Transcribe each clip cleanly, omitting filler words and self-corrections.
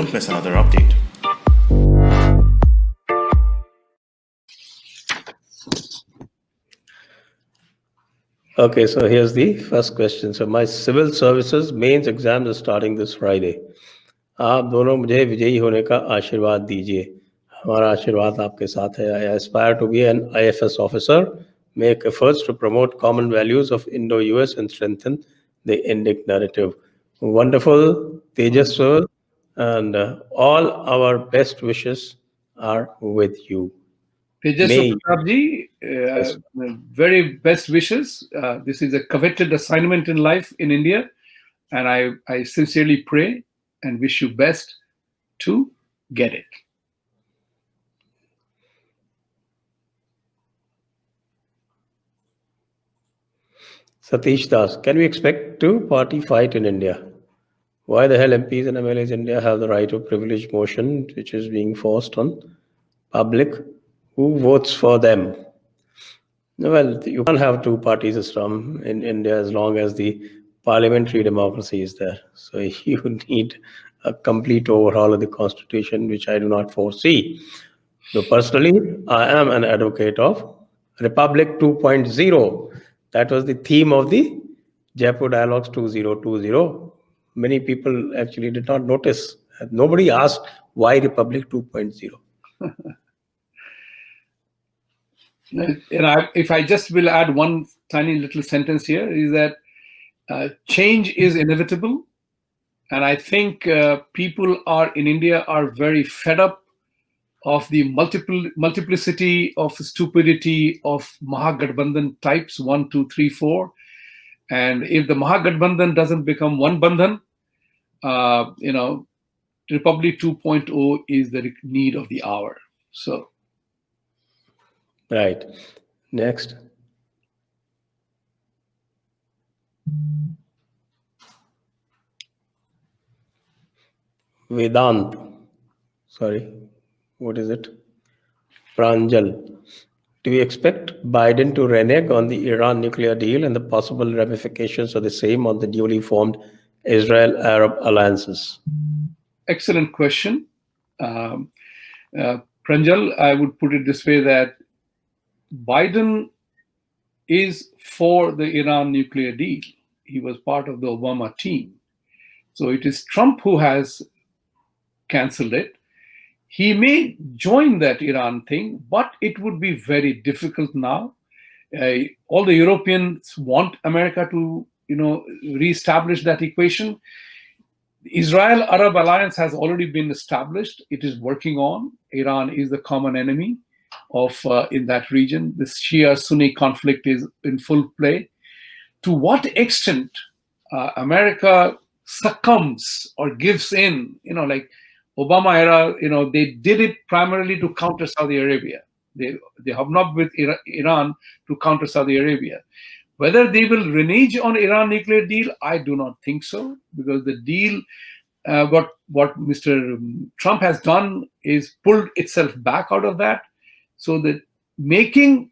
don't miss another update. Okay, so here's the first question. So my civil services mains exams are starting this Friday. आप दोनों मुझे विजयी होने का आशीर्वाद दीजिए. हमारा आशीर्वाद आपके साथ है. I aspire to be an IFS officer, make efforts to promote common values of Indo-US and strengthen the Indic narrative. Wonderful, Tejas sir, and all our best wishes are with you. Tejas Pratapji, very best wishes. This is a coveted assignment in life in India, and I sincerely pray and wish you best to get it. Satish Das, can we expect two party fight in India? Why the hell MPs and MLAs in India have the right of privilege motion which is being forced on public? Who votes for them? Well, you can't have two party system in India as long as the parliamentary democracy is there. So you need a complete overhaul of the constitution, which I do not foresee. So personally, I am an advocate of Republic 2.0. That was the theme of the Jaipur Dialogues 2020. Many people actually did not notice. Nobody asked why Republic 2.0. If I just will add one tiny little sentence here, is that change is inevitable. And I think people in India are very fed up of the multiplicity of stupidity of Mahagathbandhan types 1, 2, 3, 4. And if the Mahagathbandhan doesn't become one Bandhan, Republic 2.0 is the need of the hour. So. Right. Next. Vedant. Sorry. What is it? Pranjal. Do we expect Biden to renege on the Iran nuclear deal and the possible ramifications of the same on the newly formed Israel-Arab alliances? Excellent question. Pranjal, I would put it this way, that Biden is for the Iran nuclear deal. He was part of the Obama team. So it is Trump who has cancelled it. He may join that Iran thing, but it would be very difficult now. All the Europeans want America to, reestablish that equation. The Israel-Arab alliance has already been established. It is working on. Iran is the common enemy in that region. This Shia-Sunni conflict is in full play. To what extent America succumbs or gives in, like Obama era, they did it primarily to counter Saudi Arabia. They hobnobbed with Iran to counter Saudi Arabia. Whether they will renege on Iran nuclear deal, I do not think so, because the deal, what Mr. Trump has done is pulled itself back out of that. So that getting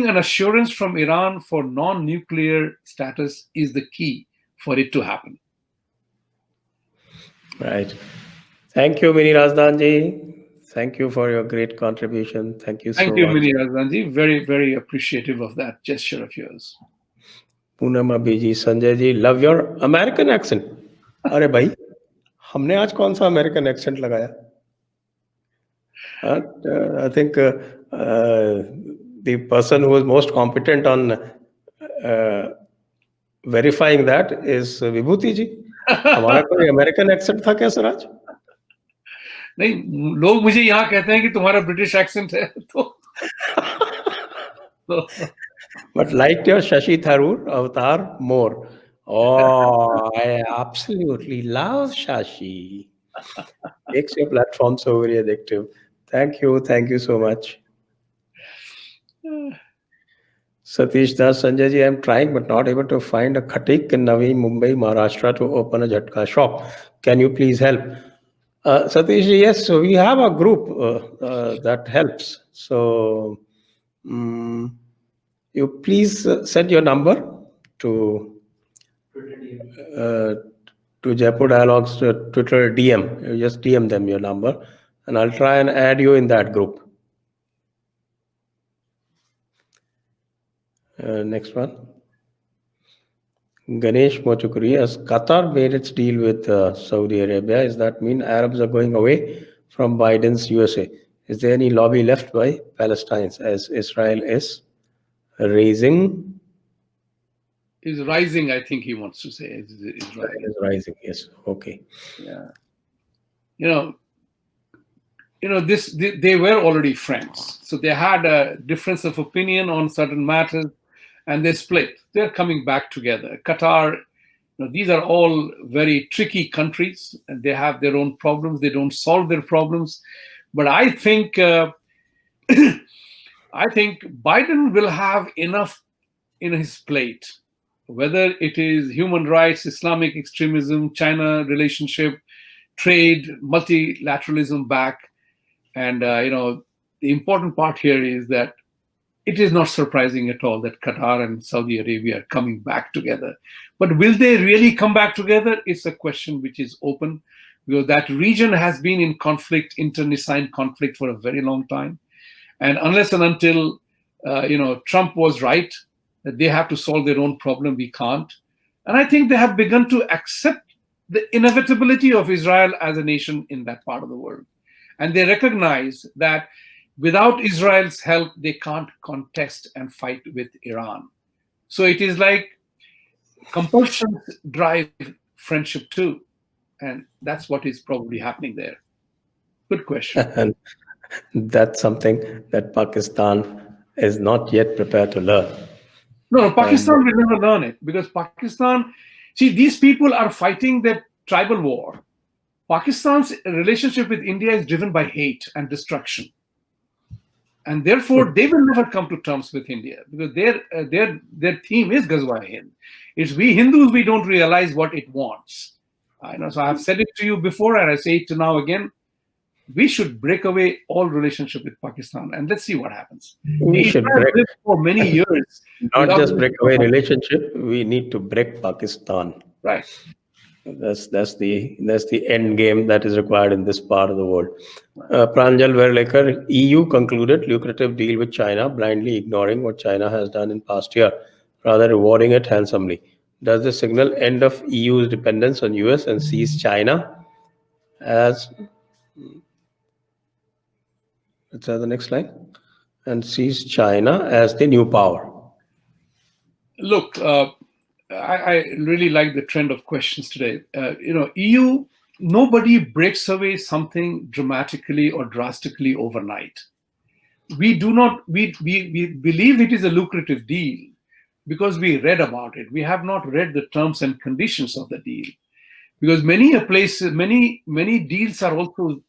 an assurance from Iran for non-nuclear status is the key for it to happen. Right. Thank you, Mini Razdanji. Thank you for your great contribution. Thank you so much. Thank you, Mini Razdanji. Very, very appreciative of that gesture of yours. Poonam Abhiji, Sanjay ji, love your American accent. अरे भाई, हमने आज कौन सा American accent लगाया? I think the person who is most competent on verifying that is Vibhuti ji. हमारा कोई American accent था क्या सर आज? नहीं, लोग मुझे यहाँ कहते हैं कि तुम्हारा ब्रिटिश एक्सेंट है तो But liked your Shashi Tharoor avatar more. Oh, I absolutely love Shashi. Makes your platform so very addictive. Thank you so much. Satish Das, Sanjay ji, I am trying but not able to find a khatik in Navi Mumbai, Maharashtra to open a jhatka shop. Can you please help? Satish ji, yes, so we have a group that helps. So you please send your number to to Jaipur Dialogues Twitter DM. You just DM them your number, and I'll try and add you in that group. Next one. Ganesh Mochukuri, as Qatar made its deal with Saudi Arabia, does that mean Arabs are going away from Biden's USA? Is there any lobby left by Palestine as Israel is raising? Is rising, I think he wants to say. Is rising. Is rising, yes. Okay. Yeah. They were already friends. So they had a difference of opinion on certain matters and they split. They're coming back together. Qatar, these are all very tricky countries and they have their own problems. They don't solve their problems. But I think Biden will have enough in his plate, whether it is human rights, Islamic extremism, China relationship, trade, multilateralism back. And, the important part here is that it is not surprising at all that Qatar and Saudi Arabia are coming back together. But will they really come back together? It's a question which is open, because that region has been in conflict, internecine conflict for a very long time. And unless and until, Trump was right, that they have to solve their own problem, we can't. And I think they have begun to accept the inevitability of Israel as a nation in that part of the world. And they recognize that without Israel's help, they can't contest and fight with Iran. So it is like compulsion drive friendship too. And that's what is probably happening there. Good question. And that's something that Pakistan is not yet prepared to learn. No, Pakistan will never learn it, because Pakistan, these people are fighting their tribal war. Pakistan's relationship with India is driven by hate and destruction. And therefore, they will never come to terms with India, because their theme is Ghazwa Hind. It's we Hindus, we don't realize what it wants. So I've said it to you before, and I say it now again. We should break away all relationship with Pakistan, and let's see what happens. We should break for many years. Not just break away relationship. We need to break Pakistan. Right. That's the end game that is required in this part of the world. Pranjal Verlekar, EU concluded lucrative deal with China, blindly ignoring what China has done in past year, rather rewarding it handsomely. Does this signal end of EU's dependence on US and sees China as... Let's have the next slide. And sees China as the new power. Look, I really like the trend of questions today. EU, nobody breaks away something dramatically or drastically overnight. We believe it is a lucrative deal because we read about it. We have not read the terms and conditions of the deal, because many deals are also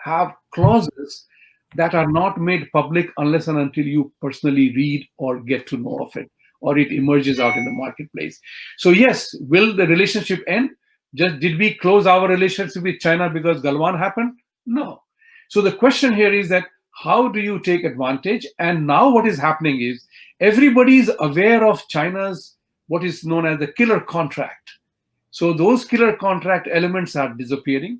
have clauses that are not made public unless and until you personally read or get to know of it, or it emerges out in the marketplace. So yes, will the relationship end? Just did we close our relationship with China because Galwan happened? No. So the question here is that how do you take advantage? And now what is happening is everybody is aware of China's what is known as the killer contract. So those killer contract elements are disappearing.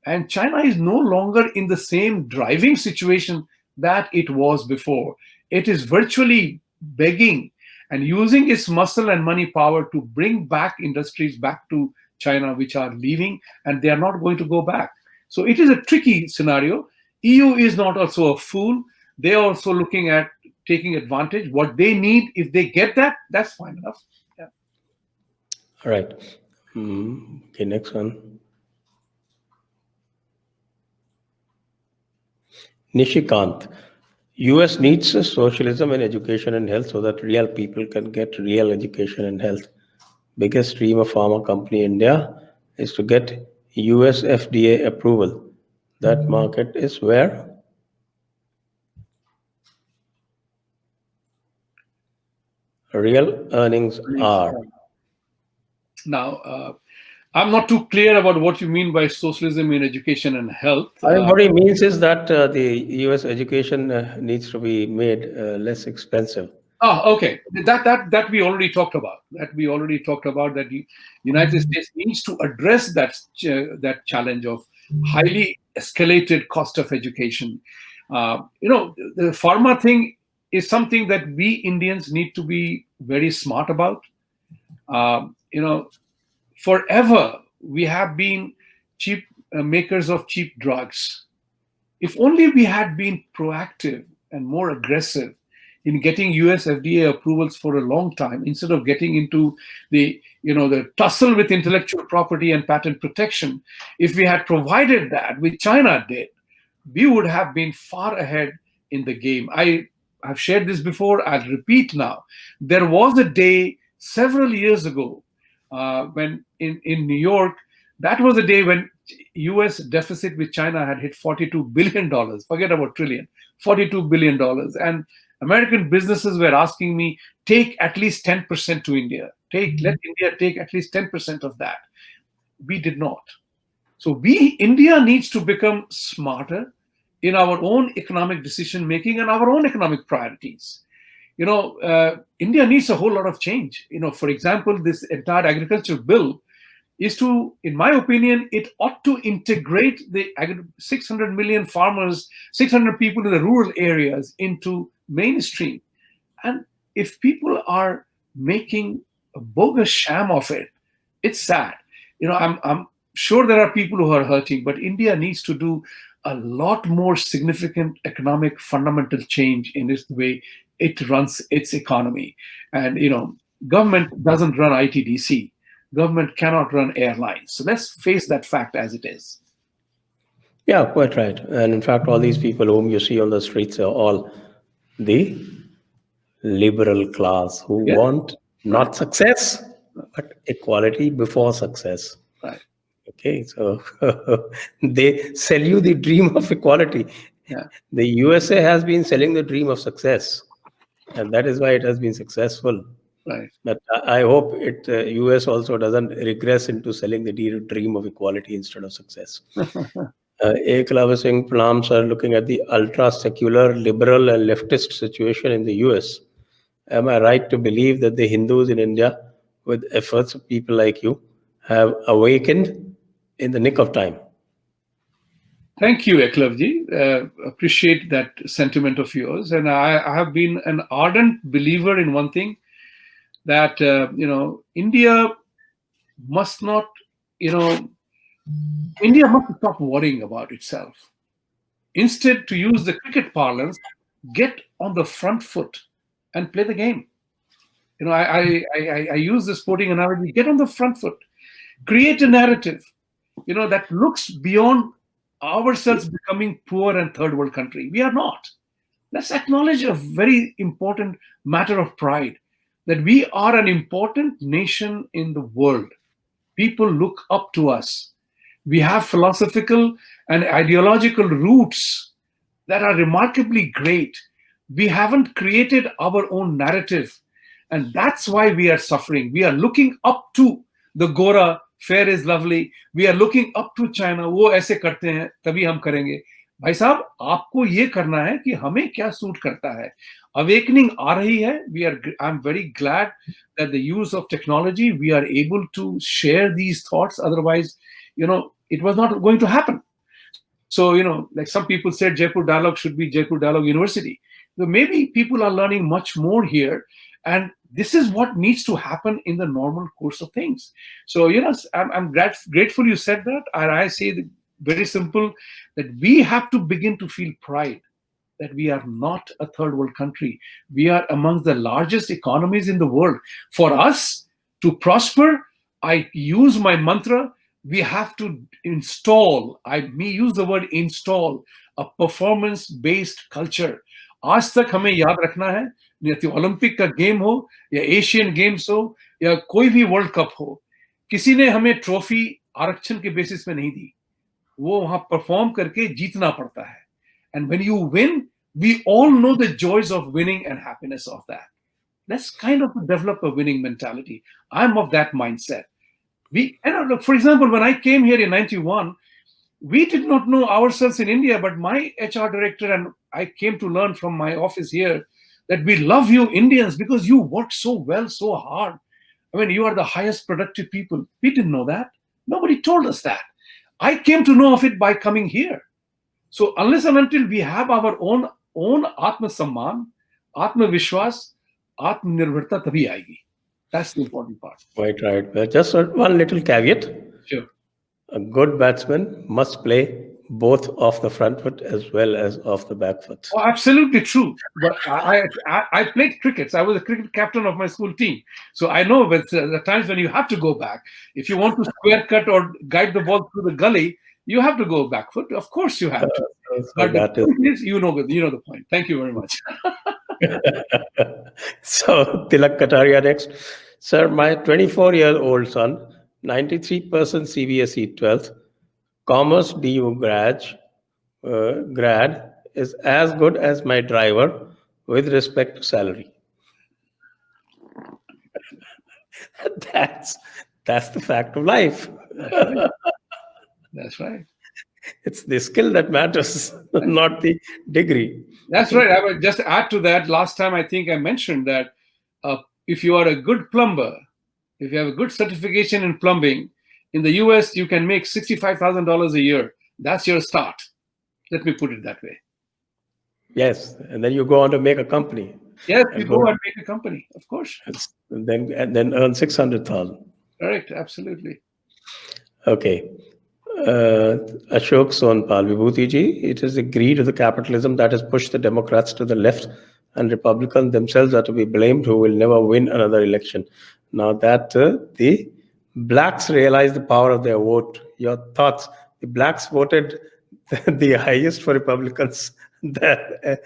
And China is no longer in the same driving situation that it was before. It is virtually begging and using its muscle and money power to bring back industries back to China, which are leaving, and they are not going to go back. So it is a tricky scenario. EU is not also a fool. They are also looking at taking advantage. What they need, if they get that, that's fine enough. Yeah. All right. Okay, next one. Nishikant, US needs socialism in education and health so that real people can get real education and health. Biggest dream of pharma company in India is to get US FDA approval. That market is where? Real earnings are. Now, I'm not too clear about what you mean by socialism in education and health. What he means is that the US education needs to be made less expensive. Oh, okay. That we already talked about. That the United States needs to address that challenge of highly escalated cost of education. The pharma thing is something that we Indians need to be very smart about. Forever we have been cheap makers of cheap drugs. If only we had been proactive and more aggressive in getting US FDA approvals for a long time instead of getting into the tussle with intellectual property and patent protection. If we had provided that, which China did, we would have been far ahead in the game. I've shared this before, I'll repeat now. There was a day several years ago when in New York, that was a day when US deficit with China had hit $42 billion. Forget about trillion, $42 billion. And American businesses were asking me, take at least 10% to India. Let India take at least 10% of that. We did not. So India needs to become smarter in our own economic decision making and our own economic priorities. India needs a whole lot of change. For example, this entire agriculture bill is to, in my opinion, it ought to integrate the 600 million farmers, 600 people in the rural areas into mainstream. And if people are making a bogus sham of it, it's sad. I'm sure there are people who are hurting, but India needs to do a lot more significant economic fundamental change in its way it runs its economy. And government doesn't run ITDC. Government cannot run airlines. So let's face that fact as it is. Yeah, quite right. And in fact, all these people whom you see on the streets are all the liberal class who Yeah. want not success, but equality before success. Right. Okay, so they sell you the dream of equality. Yeah. The USA has been selling the dream of success, and that is why it has been successful. Right. But I hope US also doesn't regress into selling the dream of equality instead of success. Eklavya Singh Plams are looking at the ultra-secular, liberal and leftist situation in the US. Am I right to believe that the Hindus in India, with efforts of people like you, have awakened in the nick of time? Thank you, Eklavji. Appreciate that sentiment of yours. And I have been an ardent believer in one thing, that, India must not, India must stop worrying about itself. Instead, to use the cricket parlance, get on the front foot and play the game. I use the sporting analogy: get on the front foot, create a narrative, that looks beyond ourselves becoming poor and third world country. We are not. Let's acknowledge a very important matter of pride, that we are an important nation in the world. People look up to us. We have philosophical and ideological roots that are remarkably great. We haven't created our own narrative. And that's why we are suffering. We are looking up to the Gora, fair is lovely. We are looking up to China. वो ऐसे करते हैं, तभी हम करेंगे. भाई साहब, आपको ये करना है कि हमें क्या सूट करता है. Awakening आ रही है. I'm very glad that the use of technology, we are able to share these thoughts. Otherwise, it was not going to happen. So, like some people said, Jaipur Dialogue should be Jaipur Dialogue University. So maybe people are learning much more here. And this is what needs to happen in the normal course of things. So, I'm grateful you said that. And I say very simple, that we have to begin to feel pride that we are not a third world country. We are amongst the largest economies in the world. For us to prosper, I use my mantra, we have to install, use the word install, a performance-based culture. आज तक हमें याद रखना है, या Olympic का game हो, या एशियन गेम्स हो, या कोई भी वर्ल्ड कप हो, किसी ने हमें ट्रॉफी आरक्षण के बेसिस में नहीं दी. वो वहां परफॉर्म करके जीतना पड़ता है. And when you win, we all know the joys of winning and happiness of that. Let's kind of develop a winning mentality. I'm of that mindset. For example, when I came here in 91, we did not know ourselves in India, but my HR director, and I came to learn from my office here, that we love you Indians because you work so well, so hard. I mean, you are the highest productive people. We didn't know that. Nobody told us that. I came to know of it by coming here. So unless and until we have our own Atma Samman, Atma Vishwas, Atma Nirbharta, tabhi aayegi. That's the important part. Quite right. But just one little caveat. Sure. A good batsman must play both off the front foot as well as off the back foot. Oh, absolutely true. But I played cricket. So I was a cricket captain of my school team. So I know the times when you have to go back. If you want to square cut or guide the ball through the gully, you have to go back foot. Of course you have to. So But the that is point is, you know the point. Thank you very much. so Tilak Kataria next. Sir, my 24-year-old son, 93% CBSE 12th, Commerce DU grad is as good as my driver with respect to salary. that's that's the fact of life. That's right. That's right. It's the skill that matters, not the degree. That's right. I would just add to that. Last time, I think I mentioned that if you are a good plumber, if you have a good certification in plumbing, in the US, you can make $65,000 a year. That's your start. Let me put it that way. Yes, and then you go on to make a company. Yes, you go and make a company, of course. And then earn 600,000. Correct, absolutely. Okay. Ashok Sonpal, Vibhuti Ji, it is the greed of the capitalism that has pushed the Democrats to the left, and Republicans themselves are to be blamed, who will never win another election. Now that the blacks realize the power of their vote, your thoughts? The blacks voted the highest for Republicans, the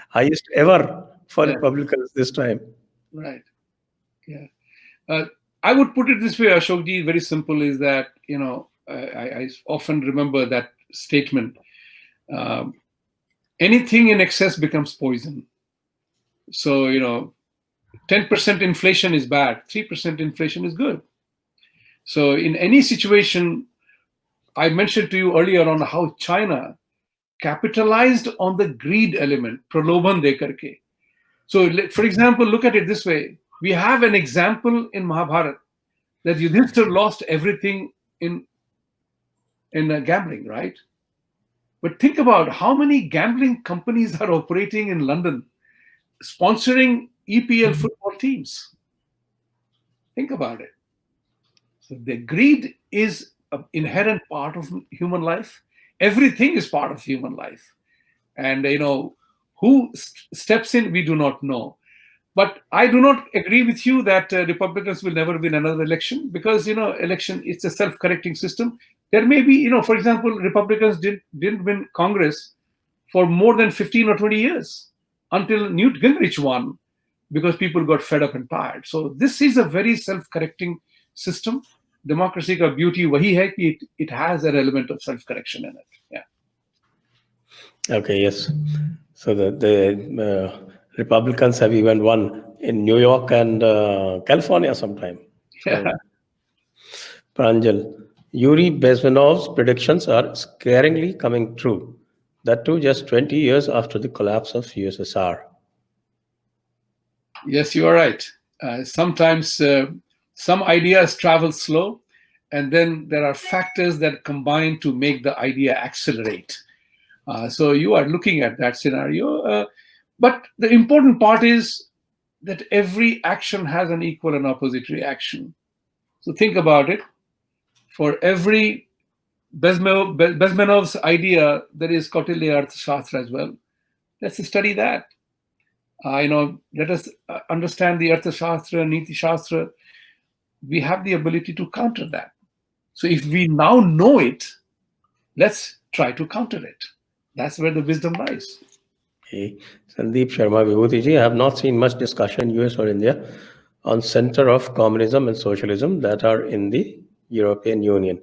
highest ever for Republicans this time. Right. Yeah. I would put it this way, Ashok Ji, very simple, is that, I often remember that statement. Anything in excess becomes poison. So, 10% inflation is bad, 3% inflation is good. So in any situation, I mentioned to you earlier on how China capitalized on the greed element, pralobhan de karke. So, for example, look at it this way. We have an example in Mahabharata that Yudhishthira lost everything in gambling, right? But think about how many gambling companies are operating in London, sponsoring EPL football teams. Think about it. So the greed is an inherent part of human life. Everything is part of human life. And, who steps in, we do not know. But I do not agree with you that Republicans will never win another election because, election, it's a self-correcting system. There may be, for example, Republicans didn't win Congress for more than 15 or 20 years until Newt Gingrich won because people got fed up and tired. So this is a very self-correcting system. Democracy ka beauty wahi hai ki it has an element of self-correction in it. Yeah. Okay, yes. So the Republicans have even won in New York and California sometime. So, Pranjal, Yuri Bezmenov's predictions are scaringly coming true. That too just 20 years after the collapse of USSR. Yes, you are right. Sometimes some ideas travel slow, and then there are factors that combine to make the idea accelerate. So you are looking at that scenario. But the important part is that every action has an equal and opposite reaction. So think about it. For every Bezmenov's idea, there is Kautilya Arthashastra as well. Let's study that. Let us understand the Arthashastra, Niti Shastra. We have the ability to counter that. So if we now know it, let's try to counter it. That's where the wisdom lies. Okay. Sandeep Sharma, Vibhuti Ji, I have not seen much discussion in US or India on center of communism and socialism that are in the European Union.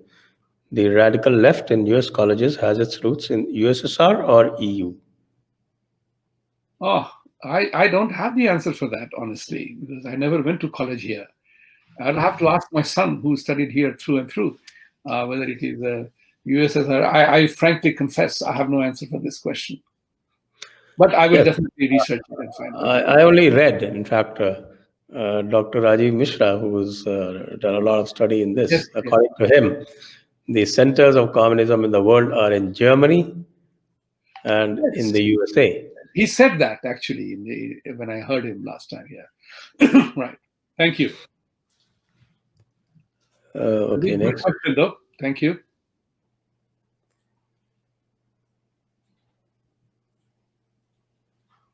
The radical left in US colleges has its roots in USSR or EU? Oh, I don't have the answer for that, honestly, because I never went to college here. I'll have to ask my son who studied here through and through, whether it is USSR. I frankly confess I have no answer for this question. But I will Yes, definitely research it and find out. I only read, in fact, Dr. Rajiv Mishra, who's done a lot of study in Yes, this. yes, According to him, the centers of communism in the world are in Germany and in yes. the USA. He said that actually when I heard him last time. Yeah. Right. Thank you. Okay, Good next. question, though. Thank you.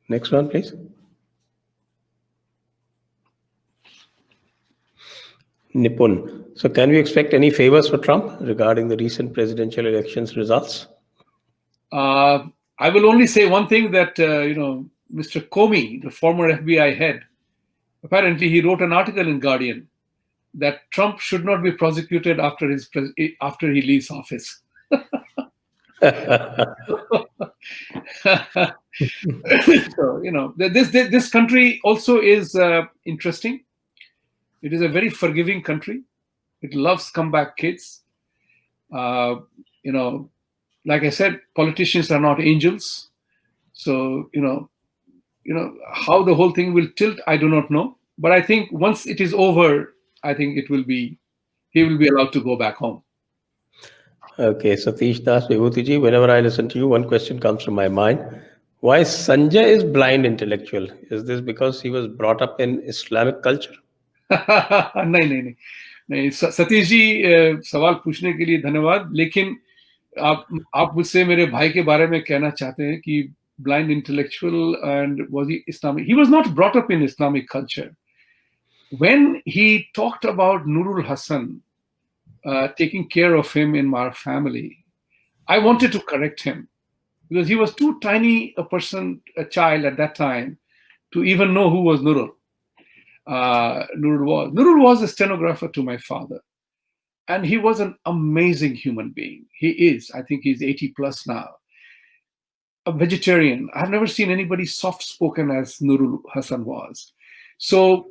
Next one, please. Nipun. So, can we expect any favors for Trump regarding the recent presidential elections results? I will only say one thing that, Mr. Comey, the former FBI head, apparently he wrote an article in Guardian that Trump should not be prosecuted after he leaves office. So, this country also is interesting. It is a very forgiving country. It loves comeback kids. Uh, you know, like I said, politicians are not angels. So, how the whole thing will tilt, I do not know. But I think once it is over, I think he will be allowed to go back home. Okay, Satish Das, Vibhuti Ji, whenever I listen to you, one question comes to my mind. Why Sanjay is blind intellectual? Is this because he was brought up in Islamic culture? नहीं नहीं नहीं नहीं सतीश जी सवाल पूछने के लिए धन्यवाद लेकिन आप मुझसे मेरे भाई के बारे में कहना चाहते हैं कि blind intellectual and was he Islamic? He was not brought up in Islamic culture. When he talked about Nurul Hassan taking care of him in our family, I wanted to correct him because he was too tiny a child at that time, to even know who was Nurul. Nurul was a stenographer to my father, and he was an amazing human being. He is. I think he's 80 plus now. A vegetarian. I've never seen anybody soft spoken as Nurul Hassan was. So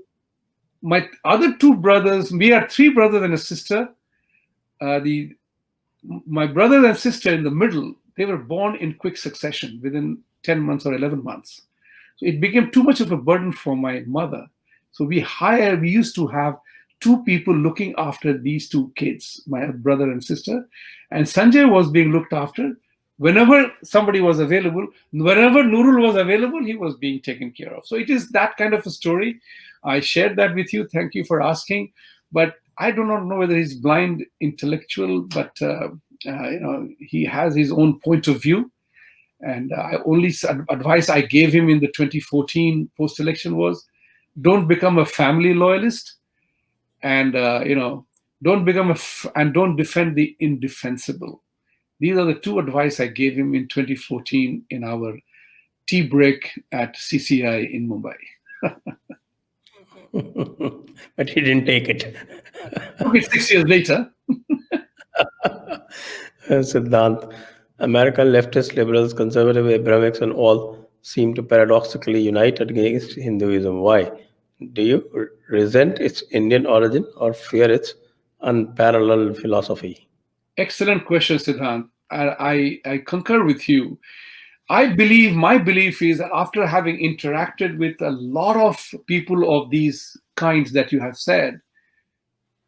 my other two brothers, we are three brothers and a sister. My brother and sister in the middle, they were born in quick succession within 10 months or 11 months. So it became too much of a burden for my mother. So we used to have two people looking after these two kids, my brother and sister. And Sanjay was being looked after. Whenever somebody was available, whenever Nurul was available, he was being taken care of. So it is that kind of a story. I shared that with you. Thank you for asking. But I do not know whether he's blind intellectual, but he has his own point of view. And only advice I gave him in the 2014 post-election was, don't become a family loyalist, and don't don't defend the indefensible. These are the two advice I gave him in 2014 in our tea break at CCI in Mumbai. But he didn't take it. Okay, 6 years later. Siddhant, American leftist liberals, conservative Abrahamics, and all seem to paradoxically unite against Hinduism. Why? Do you resent its Indian origin or fear its unparalleled philosophy? Excellent question, Siddhant. I concur with you. My belief is that after having interacted with a lot of people of these kinds that you have said,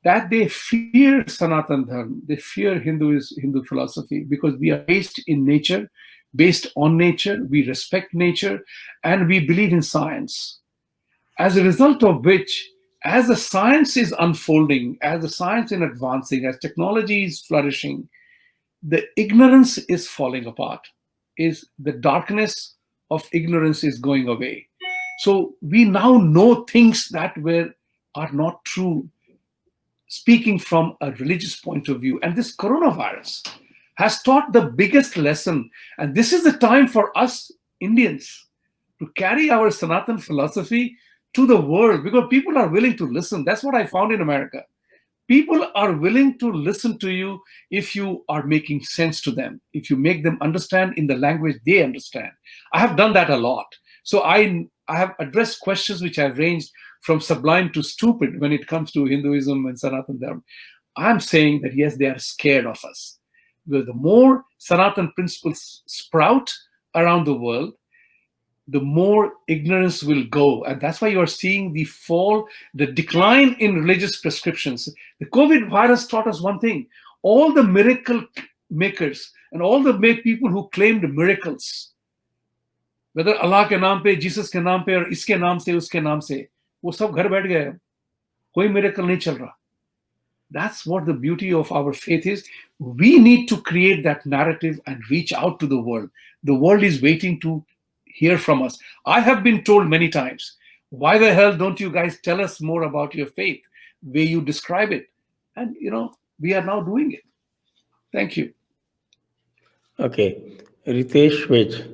that they fear Sanatan Dharma, they fear Hindu philosophy, because we are based in nature, based on nature, we respect nature, and we believe in science. As a result of which, as the science is unfolding, as the science is advancing, as technology is flourishing, the ignorance is falling apart, is the darkness of ignorance is going away. So we now know things that are not true, speaking from a religious point of view. And this coronavirus has taught the biggest lesson. And this is the time for us Indians to carry our Sanatan philosophy to the world, because people are willing to listen. That's what I found in America. People are willing to listen to you if you are making sense to them, if you make them understand in the language they understand. I have done that a lot. So I have addressed questions which have ranged from sublime to stupid when it comes to Hinduism and Sanatan Dharma. I'm saying that yes, they are scared of us. Because the more Sanatan principles sprout around the world, the more ignorance will go. And that's why you are seeing the fall, the decline in religious prescriptions. The COVID virus taught us one thing: all the miracle makers and all the people who claimed miracles, whether Allah के नाम पे, Jesus के नाम पे और इसके नाम से उसके नाम से, वो सब घर बैठ गए. कोई miracle नहीं चल रहा. That's what the beauty of our faith is. We need to create that narrative and reach out to the world. The world is waiting to hear from us. I have been told many times, why the hell don't you guys tell us more about your faith, way you describe it? And, we are now doing it. Thank you. Okay. Ritesh Vij.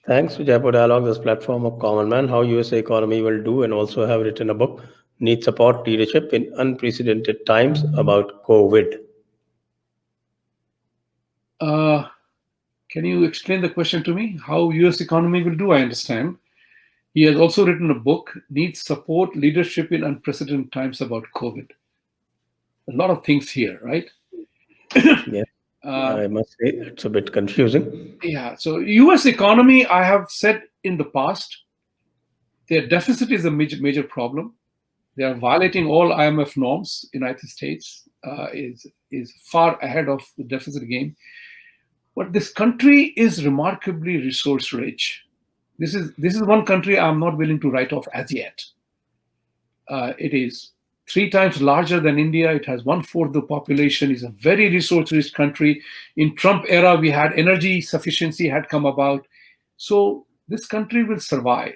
Thanks to Jaipur Dialogue, this platform of common man, how USA economy will do, and also have written a book, Need Support Leadership in Unprecedented Times, about COVID. Can you explain the question to me? How US economy will do, I understand. He has also written a book, Need Support Leadership in Unprecedented Times, about COVID. A lot of things here, right? Yes. I must say it's a bit confusing. Yeah. So US economy, I have said in the past, their deficit is a major problem. They are violating all IMF norms. United States is far ahead of the deficit game. But this country is remarkably resource rich. This is one country I'm not willing to write off as yet. It is 3 times larger than India. It has 1/4 the population. It's a very resource-rich country. In Trump era, we had energy sufficiency had come about. So this country will survive.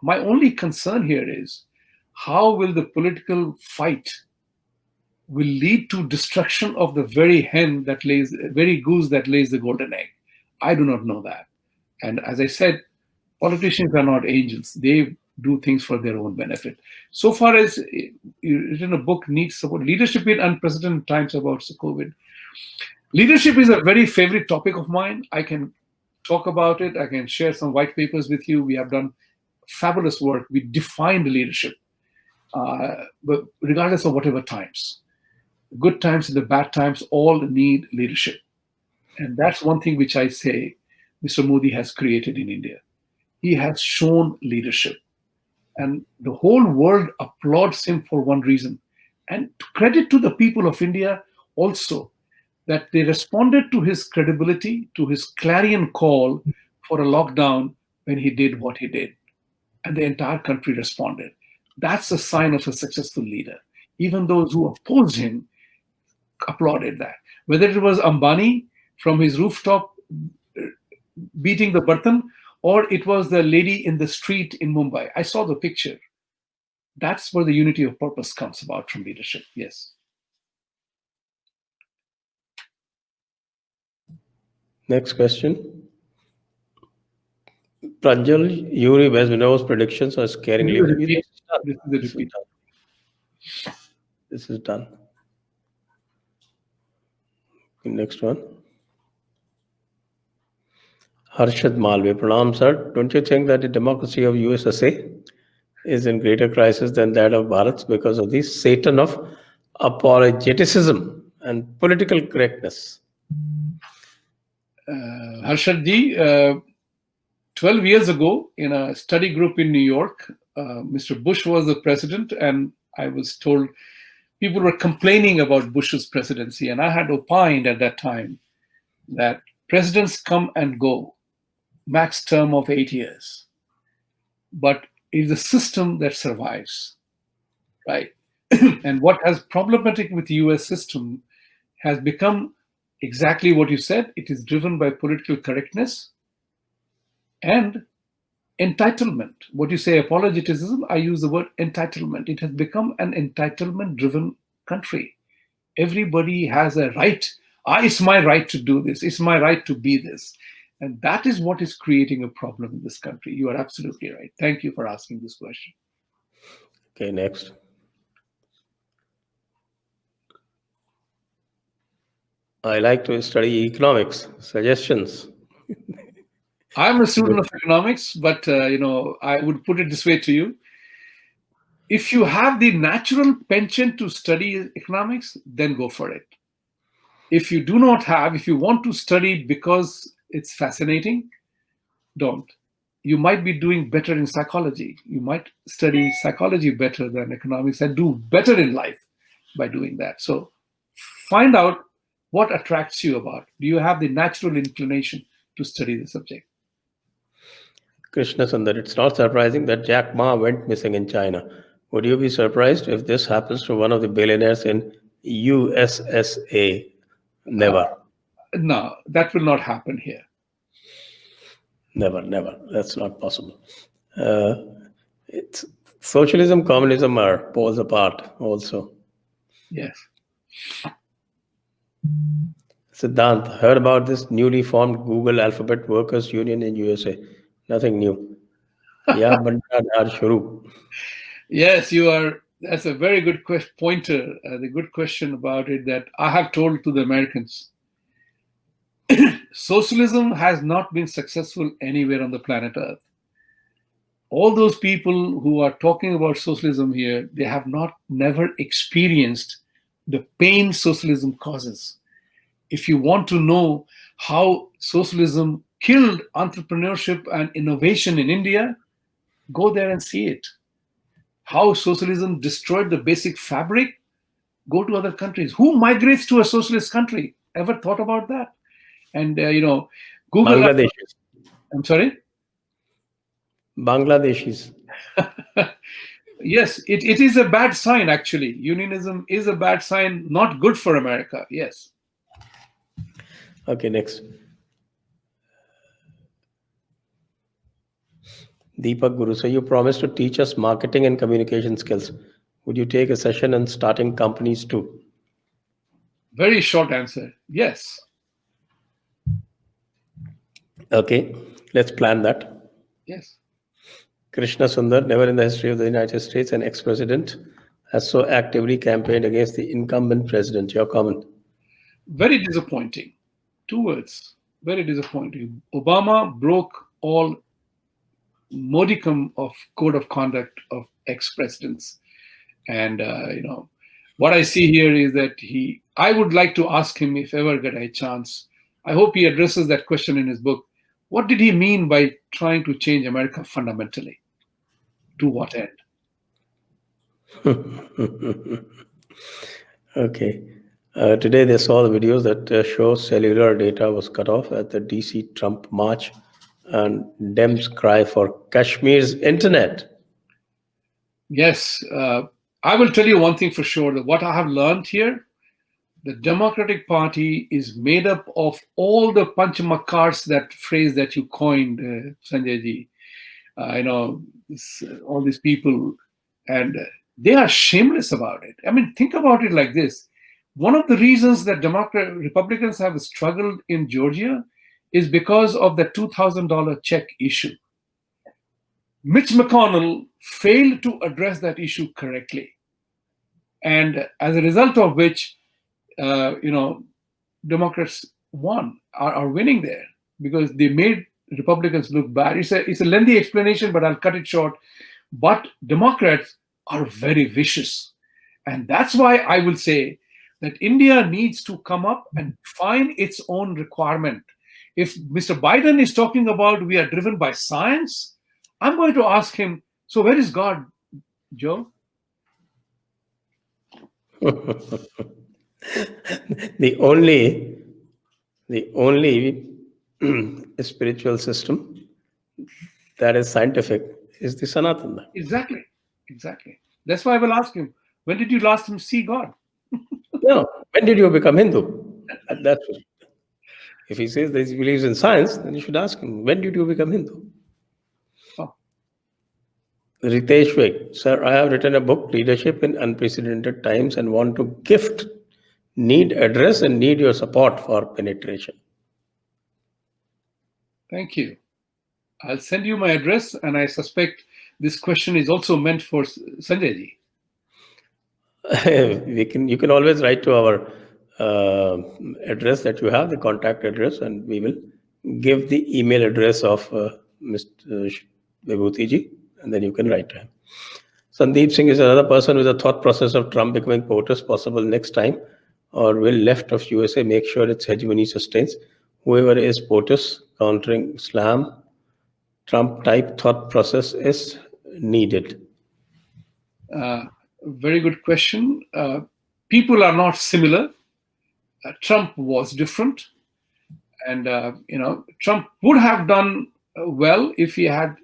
My only concern here is how will the political fight will lead to destruction of the very goose that lays the golden egg. I do not know that. And as I said, politicians are not angels. They do things for their own benefit. So far as written a book, Needs Support Leadership in Unprecedented Times, about COVID. Leadership is a very favorite topic of mine. I can talk about it. I can share some white papers with you. We have done fabulous work. We defined leadership, but regardless of whatever times. Good times and the bad times all need leadership. And that's one thing which I say Mr. Modi has created in India. He has shown leadership. And the whole world applauds him for one reason. And credit to the people of India also, that they responded to his credibility, to his clarion call for a lockdown when he did what he did. And the entire country responded. That's a sign of a successful leader. Even those who opposed him applauded that. Whether it was Ambani from his rooftop beating the bartan, or it was the lady in the street in Mumbai. I saw the picture. That's where the unity of purpose comes about from leadership. Yes. Next question. Pranjal, Yuri Bezminov's predictions are scaringly. This is done. Next one. Harshad Malve, pranam sir. Don't you think that the democracy of USSA is in greater crisis than that of Bharat because of the Satan of apologeticism and political correctness? Harshad ji, 12 years ago in a study group in New York, Mr. Bush was the president, and I was told people were complaining about Bush's presidency, and I had opined at that time that presidents come and go, max term of 8 years, but it is a system that survives, right? And what has problematic with the US system has become exactly what you said. It is driven by political correctness and entitlement. What you say, apologeticism, I use the word entitlement. It has become an entitlement-driven country. Everybody has a right. It's my right to do this. It's my right to be this. And that is what is creating a problem in this country. You are absolutely right. Thank you for asking this question. Okay, next. I like to study economics. Suggestions? I'm a student of economics, but I would put it this way to you. If you have the natural penchant to study economics, then go for it. If you do not have, if you want to study because it's fascinating, don't. you might be doing better in psychology. You might study psychology better than economics and do better in life by doing that. So find out what attracts you about. Do you have the natural inclination to study the subject? Krishna Sundar, it's not surprising that Jack Ma went missing in China. Would you be surprised if this happens to one of the billionaires in USSA? Never. No, that will not happen here. Never, never. That's not possible. It's socialism, communism are poles apart also. Yes. Siddhant, heard about this newly formed Google Alphabet Workers Union in USA. Nothing new. Yeah, banda dar shuru. Yes, you are. That's a very good pointer. The good question about it that I have told to the Americans. Socialism has not been successful anywhere on the planet Earth. All those people who are talking about socialism here, they have never experienced the pain socialism causes. If you want to know how socialism killed entrepreneurship and innovation in India, go there and see it. How socialism destroyed the basic fabric, go to other countries. Who migrates to a socialist country? Ever thought about that? And, Google... Bangladeshis. I'm sorry? Bangladeshis. Yes, it is a bad sign, actually. Unionism is a bad sign, not good for America. Yes. Okay, next. Deepak Guru, so you promised to teach us marketing and communication skills. Would you take a session on starting companies too? Very short answer. Yes. Okay, let's plan that. Yes. Krishna Sundar, never in the history of the United States an ex-president has so actively campaigned against the incumbent president. Your comment? Very disappointing. 2 words. Very disappointing. Obama broke all modicum of code of conduct of ex-presidents. And, what I see here is that I would like to ask him, if ever get a chance, I hope he addresses that question in his book. What did he mean by trying to change America fundamentally? To what end? Okay. Today they saw the videos that show cellular data was cut off at the DC Trump march and Dems cry for Kashmir's internet. Yes. I will tell you one thing for sure, that what I have learned here, the Democratic Party is made up of all the panchamakars, that phrase that you coined, Sanjay ji. All these people, and they are shameless about it. I mean, think about it like this. One of the reasons that Republicans have struggled in Georgia is because of the $2,000 check issue. Mitch McConnell failed to address that issue correctly. And as a result of which, Democrats are winning there, because they made Republicans look bad. It's a lengthy explanation, but I'll cut it short. But Democrats are very vicious. And that's why I will say that India needs to come up and find its own requirement. If Mr. Biden is talking about we are driven by science, I'm going to ask him, so where is God, Joe? The only spiritual system that is scientific is the Sanatana. Exactly. That's why I will ask him, when did you last time see God? No, when did you become Hindu? That's what, if he says that he believes in science, then you should ask him, when did you become Hindu? Oh. Ritesh Vig, sir, I have written a book, Leadership in Unprecedented Times, and want to gift, need address, and need your support for penetration. Thank you. I'll send you my address, and I suspect this question is also meant for Sanjay ji. You can always write to our address that you have, the contact address, and we will give the email address of Mr. Vibhuti Ji, and then you can write to him. Sandeep Singh is another person with a thought process of Trump becoming POTUS possible next time, or will left of USA make sure its hegemony sustains? Whoever is POTUS countering Islam, Trump-type thought process is needed? Very good question. People are not similar. Trump was different, and Trump would have done well if he had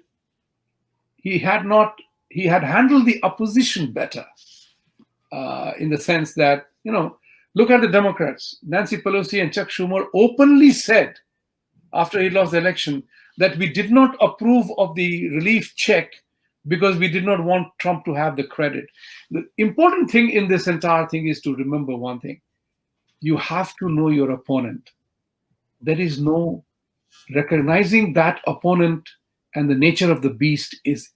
handled the opposition better, in the sense that, look at the Democrats. Nancy Pelosi and Chuck Schumer openly said after he lost the election that we did not approve of the relief check because we did not want Trump to have the credit. The important thing in this entire thing is to remember one thing. You have to know your opponent. There is no recognizing that opponent, and the nature of the beast is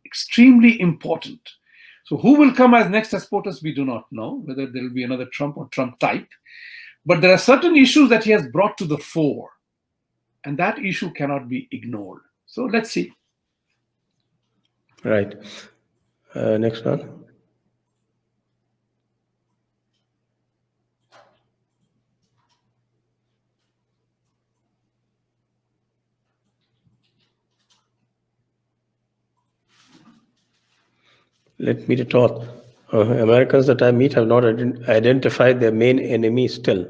extremely important. So who will come as next as POTUS, we do not know, whether there will be another Trump or Trump type. But there are certain issues that he has brought to the fore, and that issue cannot be ignored. So let's see. Right. Next one. Let me retort. Americans that I meet have not identified their main enemy still.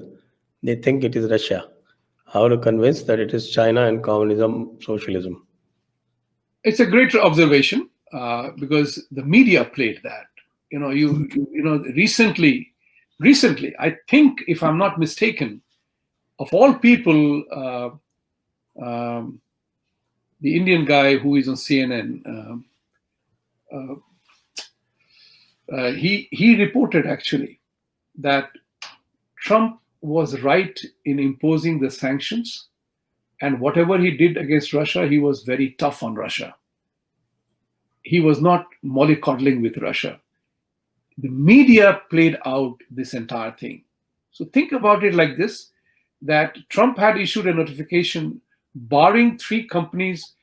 They think it is Russia. How to convince that it is China and communism, socialism? It's a great observation, because the media played that. Recently, I think, if I'm not mistaken, of all people, the Indian guy who is on CNN, he reported actually that Trump was right in imposing the sanctions, and whatever he did against Russia, he was very tough on Russia. He was not mollycoddling with Russia. The media played out this entire thing. So think about it like this, that Trump had issued a notification barring 3 companies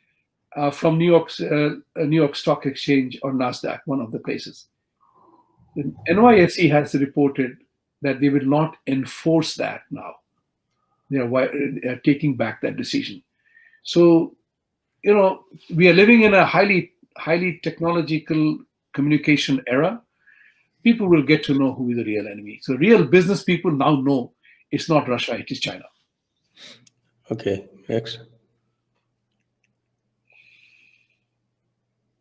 from New York Stock Exchange or NASDAQ, one of the places. The NYSE has reported that they will not enforce that now. They are taking back that decision. So, we are living in a highly technological communication era. People will get to know who is the real enemy. So real business people now know it's not Russia, it is China. Okay, next.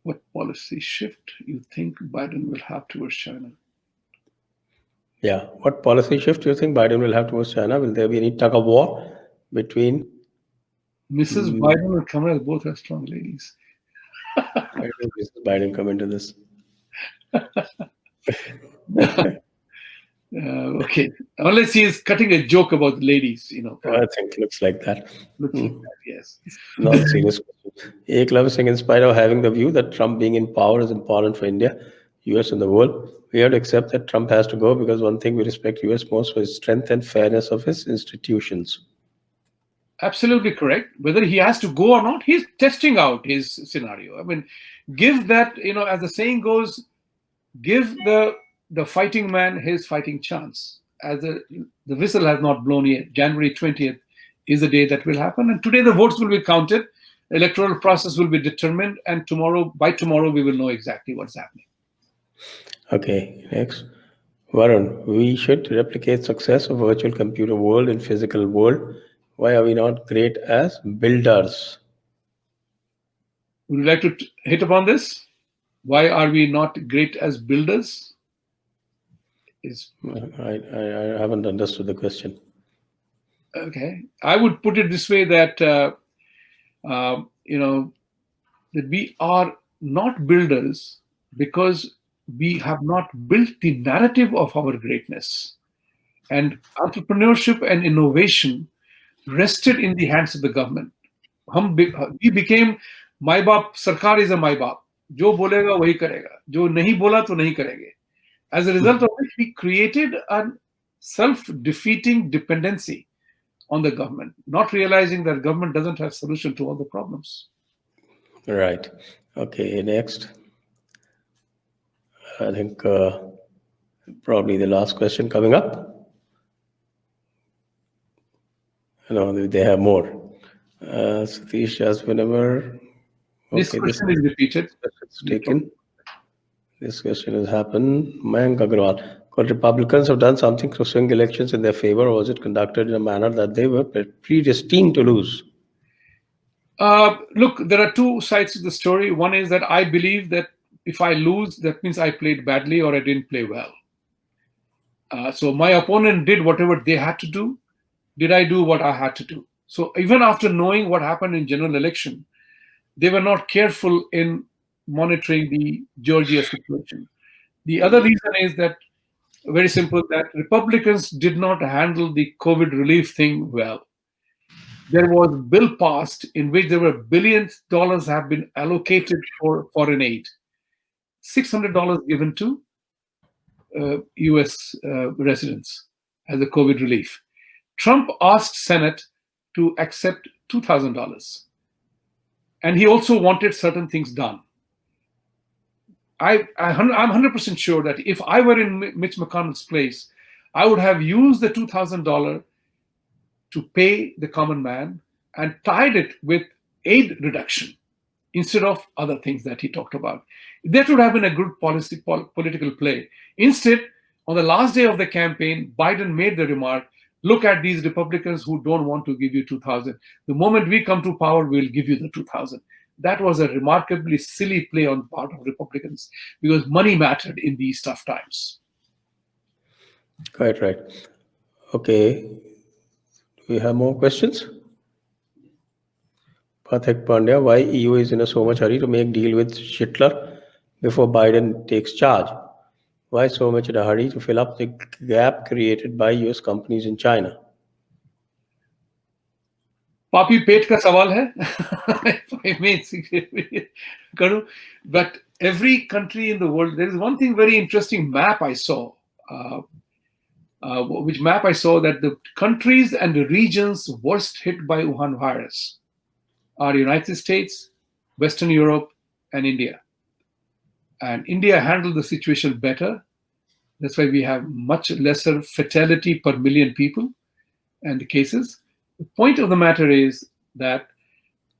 What policy shift you think Biden will have towards China? Yeah, what policy shift do you think Biden will have towards China? Will there be any tug of war between Mrs. Biden and Kamala both are strong ladies. Where does Mrs. Biden come into this? Okay, unless he is cutting a joke about ladies, I think it looks like that. Looks like that, yes. Not serious question. Eklavya Singh, in spite of having the view that Trump being in power is important for India, US and the world, we have to accept that Trump has to go, because one thing we respect US most for his strength and fairness of his institutions. Absolutely correct. Whether he has to go or not, he's testing out his scenario. I mean, give that, as the saying goes, give the fighting man his fighting chance. As the whistle has not blown yet. January 20th is the day that will happen. And today the votes will be counted. The electoral process will be determined. And by tomorrow, we will know exactly what's happening. Okay, next. Varun, we should replicate success of virtual computer world in physical world. Why are we not great as builders? Would you like to hit upon this? Why are we not great as builders? I haven't understood the question. Okay, I would put it this way, that that we are not builders because we have not built the narrative of our greatness. And entrepreneurship and innovation rested in the hands of the government. We became माई बाप, sarkar is a माई बाप, जो बोलेगा वही करेगा, जो नहीं बोला तो नहीं करेंगे. As a result of which, we created a self-defeating dependency on the government, not realizing that government doesn't have solution to all the problems. Right. Okay, next. I think probably the last question coming up. No, they have more. Satish, just whenever This Okay, question is repeated. question's taken. This question has happened. Mayank Agarwal. Could Republicans have done something to swing elections in their favor, or was it conducted in a manner that they were predestined to lose? Look, there are two sides to the story. One is that I believe that if I lose, that means I played badly or I didn't play well. So my opponent did whatever they had to do. Did I do what I had to do? So even after knowing what happened in general election, they were not careful in monitoring the Georgia situation. The other reason is that very simple, that Republicans did not handle the COVID relief thing well. There was a bill passed in which there were $billions have been allocated for foreign aid. $600 given to US residents as a COVID relief. Trump asked Senate to accept $2,000. And he also wanted certain things done. I'm 100% sure that if I were in Mitch McConnell's place, I would have used the $2,000 to pay the common man and tied it with aid reduction instead of other things that he talked about. That would have been a good political play. Instead, on the last day of the campaign, Biden made the remark, look at these Republicans who don't want to give you 2,000. The moment we come to power, we'll give you the 2,000. That was a remarkably silly play on the part of Republicans because money mattered in these tough times. Quite right. Okay. Do we have more questions? Pathak Pandya, why EU is in so much hurry to make deal with Hitler before Biden takes charge? Why so much in a hurry to fill up the gap created by US companies in China? पापी पेट का सवाल है if I may करूं, but every country in the world, there is one thing very interesting map I saw, which map I saw that the countries and the regions worst hit by Wuhan virus are United States, Western Europe, and India. And India handled the situation better. That's why we have much lesser fatality per million people and the cases. The point of the matter is that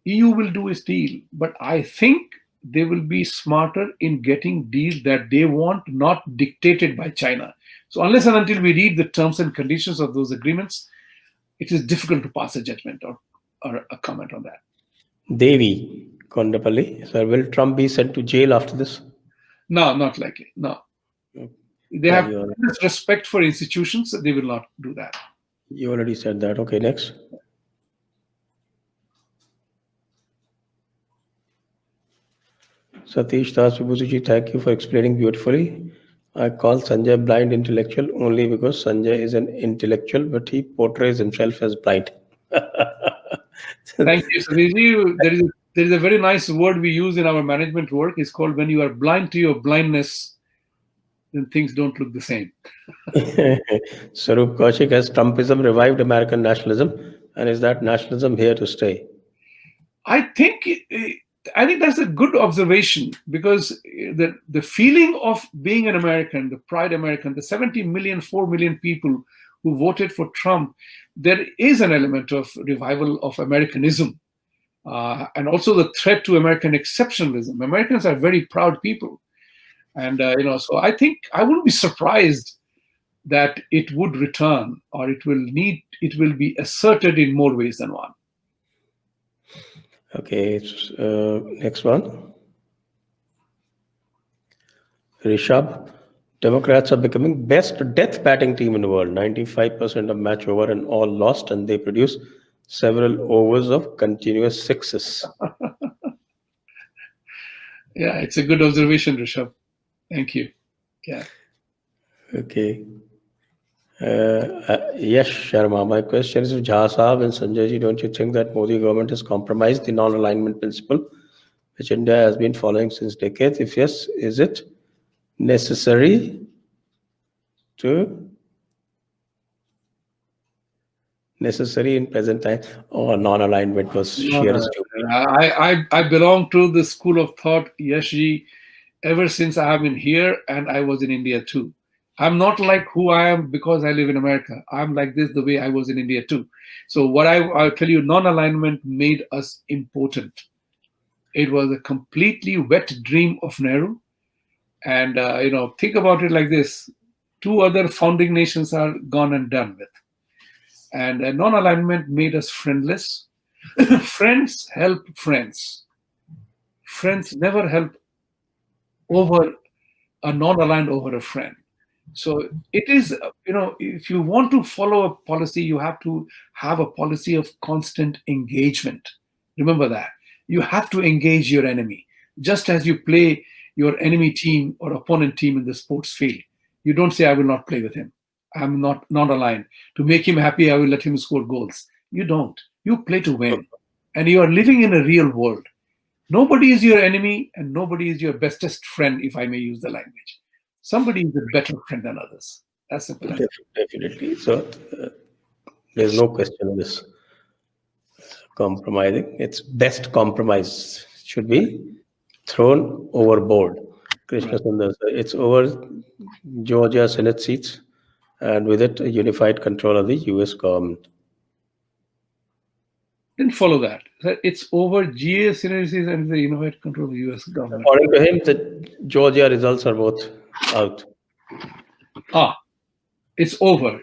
EU will do its deal, but I think they will be smarter in getting deals that they want, not dictated by China. So unless and until we read the terms and conditions of those agreements, it is difficult to pass a judgment or a comment on that. Devi Kondapalli, sir, will Trump be sent to jail after this? No, not likely. No. They have respect for institutions. They will not do that. You already said that. Okay, next. Satish Das, Vibhuti Ji, thank you for explaining beautifully. I call Sanjay blind intellectual only because Sanjay is an intellectual, but he portrays himself as blind. Thank you, Satish. There is a very nice word we use in our management work. It's called when you are blind to your blindness, then things don't look the same. Sarup Kaushik, has Trumpism revived American nationalism? And is that nationalism here to stay? I think that's a good observation because the feeling of being an American, the pride American, the 4 million people who voted for Trump, there is an element of revival of Americanism and also the threat to American exceptionalism. Americans are very proud people. And, so I think I wouldn't be surprised that it would return or it will be asserted in more ways than one. Okay, next one. Rishabh, Democrats are becoming best death batting team in the world. 95% of match over and all lost, and they produce several overs of continuous sixes. Yeah, it's a good observation, Rishabh. Thank you. Yeah. Okay. Yes, Sharma. My question is, Jha Saab and Sanjay Ji, don't you think that Modi government has compromised the non-alignment principle, which India has been following since decades? If yes, is it necessary in present time? Or non-alignment was sheer stupid? I belong to the school of thought, Yashji, ever since I have been here, and I was in India too. I'm not like who I am because I live in America. I'm like this the way I was in India too. So what I'll tell you, non-alignment made us important. It was a completely wet dream of Nehru. And, think about it like this. 2 other founding nations are gone and done with. And non-alignment made us friendless. Friends help friends. Friends never help over a non-aligned over a friend. So it is, if you want to follow a policy, you have to have a policy of constant engagement. Remember that. You have to engage your enemy. Just as you play your enemy team or opponent team in the sports field, you don't say, I will not play with him. I'm not aligned. To make him happy, I will let him score goals. You don't. You play to win. And you are living in a real world. Nobody is your enemy and nobody is your bestest friend, if I may use the language. Somebody is a better friend than others. That's simple. Definitely. So there's no question of this compromising. It's best compromise should be thrown overboard. Krishna Sundar, it's over Georgia Senate seats and with it a unified control of the US government. Didn't follow that. It's over GA synergies and the unified control of the US government. According to him, the Georgia results are both out. It's over.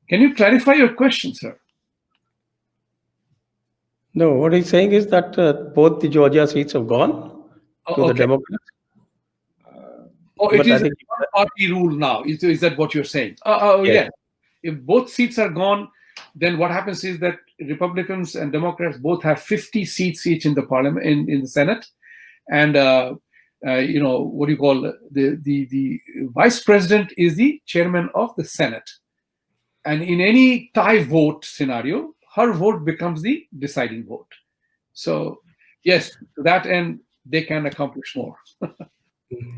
Can you clarify your question, sir? No, what he's saying is that both the Georgia seats have gone to the Democrats. It is a one-party rule now. Is that what you're saying? Yeah. If both seats are gone, then what happens is that Republicans and Democrats both have 50 seats each in the parliament, in the Senate, and what do you call the vice president is the chairman of the Senate, and in any tie vote scenario, her vote becomes the deciding vote. So yes, to that end, they can accomplish more.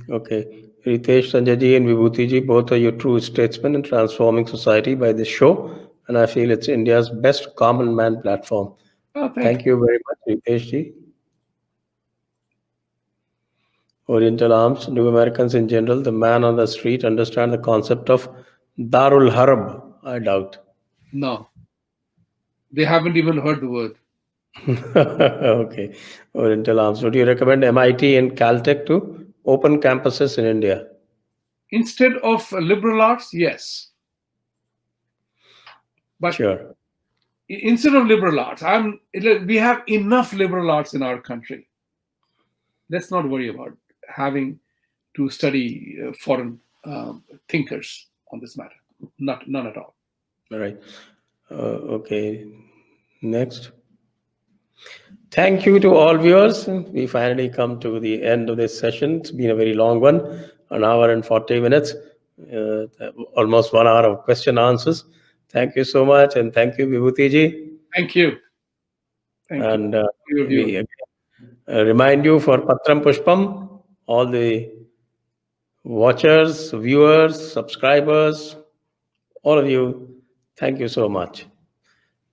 Okay. Ritesh, Sanjay ji and Vibhuti ji, both are your true statesmen in transforming society by this show. And I feel it's India's best common man platform. Thank you very much, Ritesh ji. Oriental Arms, do Americans in general, the man on the street, understand the concept of Darul Harb? I doubt. No. They haven't even heard the word. Okay. Oriental Arms, would you recommend MIT and Caltech to open campuses in India? Instead of liberal arts, yes. But sure. Instead of liberal arts, we have enough liberal arts in our country. Let's not worry about having to study foreign thinkers on this matter. None at all. All right. Okay. Next. Thank you to all viewers. We finally come to the end of this session. It's been a very long one, 1 hour and 40 minutes, almost 1 hour of question answers. Thank you so much, and thank you, Vibhuti ji. Thank you. And we remind you for Patram Pushpam, all the watchers, viewers, subscribers, all of you, thank you so much.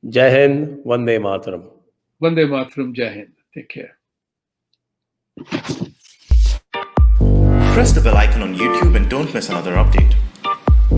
Jai Hind, Vande Mataram. Vande Mataram, Jai Hind. Take care. Press the bell icon on YouTube and don't miss another update.